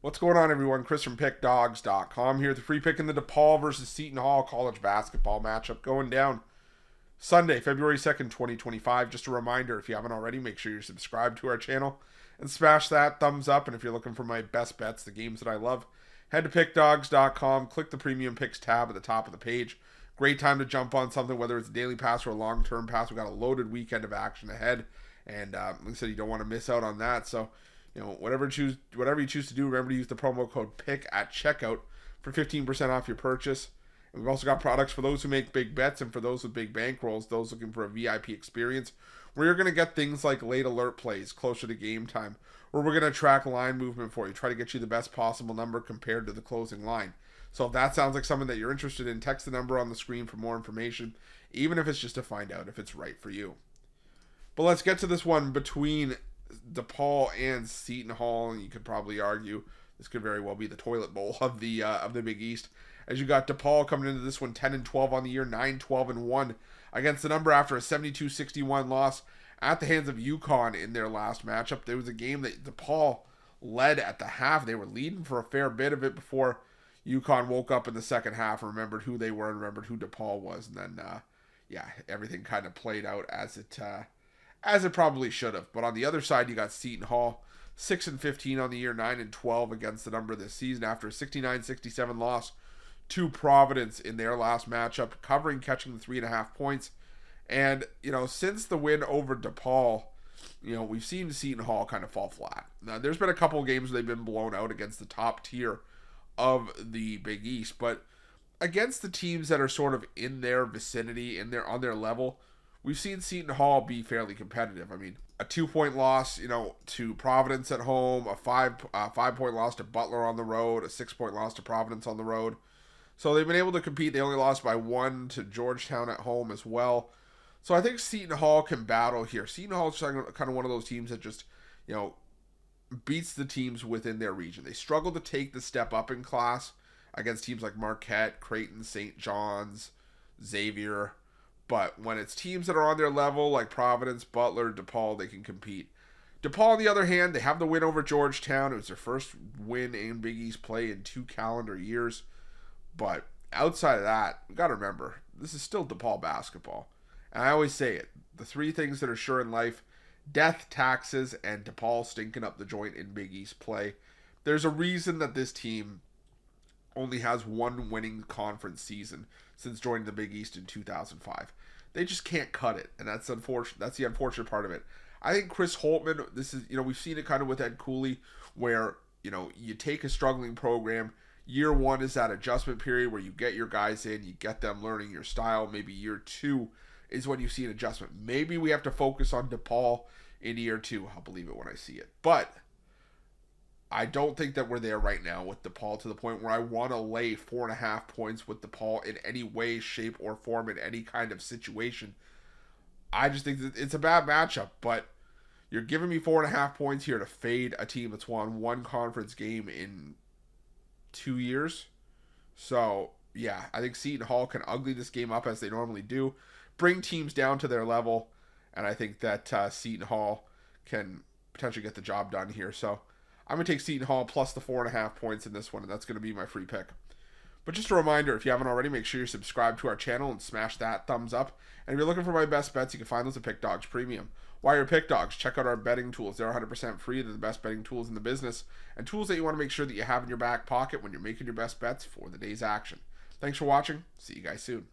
What's going on, everyone? Chris from Pickdawgz.com here. The free pick in the Depaul versus Seton Hall college basketball matchup going down Sunday, February 2nd, 2025. Just a reminder, if you haven't already, make sure you're subscribed to our channel and smash that thumbs up. And if you're looking for my best bets, the games that I love, head to Pickdawgz.com, click the Premium Picks tab at the top of the page. Great time to jump on something, whether it's a daily pass or a long-term pass. We've got a loaded weekend of action ahead. And like I said, you don't want to miss out on that. So, whatever you choose to do, remember to use the promo code PICK at checkout for 15% off your purchase. And we've also got products for those who make big bets and for those with big bankrolls, those looking for a VIP experience, where you're going to get things like late alert plays closer to game time, where we're going to track line movement for you, try to get you the best possible number compared to the closing line. So if that sounds like something that you're interested in, text the number on the screen for more information, even if it's just to find out if it's right for you. But let's get to this one between Depaul and Seton Hall, and you could probably argue this could very well be the toilet bowl of the Big East, as you got Depaul coming into this one 10-12 on the year, 9-12-1 against the number after a 72-61 loss at the hands of UConn in their last matchup. There was a game that Depaul led at the half. They were leading for a fair bit of it before UConn woke up in the second half and remembered who they were and remembered who Depaul was, and then everything kind of played out as it probably should have. But on the other side, you got Seton Hall, 6-15 on the year, 9-12 against the number this season after a 69-67 loss to Providence in their last matchup, catching the 3.5 points. And, since the win over Depaul, we've seen Seton Hall kind of fall flat. Now, there's been a couple of games where they've been blown out against the top tier of the Big East, but against the teams that are sort of in their vicinity, on their level, we've seen Seton Hall be fairly competitive. I mean, a 2-point loss, to Providence at home, a 5-point loss to Butler on the road, a 6-point loss to Providence on the road. So they've been able to compete. They only lost by 1 to Georgetown at home as well. So I think Seton Hall can battle here. Seton Hall is kind of one of those teams that just, beats the teams within their region. They struggle to take the step up in class against teams like Marquette, Creighton, St. John's, Xavier. But when it's teams that are on their level, like Providence, Butler, Depaul, they can compete. Depaul, on the other hand, they have the win over Georgetown. It was their first win in Big East play in 2 calendar years. But outside of that, we've got to remember, this is still Depaul basketball. And I always say it, the 3 things that are sure in life: death, taxes, and Depaul stinking up the joint in Big East play. There's a reason that this team only has 1 winning conference season since joining the Big East in 2005. They just can't cut it, and that's unfortunate. That's the unfortunate part of it. I think Chris Holtmann, this is, we've seen it kind of with Ed Cooley, where, you take a struggling program. Year 1 is that adjustment period where you get your guys in, you get them learning your style. Maybe year 2 is when you see an adjustment. Maybe we have to focus on Depaul in year 2. I'll believe it when I see it. But I don't think that we're there right now with Depaul to the point where I want to lay 4.5 points with Depaul in any way, shape, or form in any kind of situation. I just think that it's a bad matchup, but you're giving me 4.5 points here to fade a team that's won 1 conference game in 2 years. So, yeah, I think Seton Hall can ugly this game up as they normally do, bring teams down to their level, and I think that Seton Hall can potentially get the job done here. So I'm going to take Seton Hall plus the 4.5 points in this one, and that's going to be my free pick. But just a reminder, if you haven't already, make sure you're subscribed to our channel and smash that thumbs up. And if you're looking for my best bets, you can find those at Pick Dawgz Premium. While you're Pick Dawgz, check out our betting tools. They're 100% free. They're the best betting tools in the business, and tools that you want to make sure that you have in your back pocket when you're making your best bets for the day's action. Thanks for watching. See you guys soon.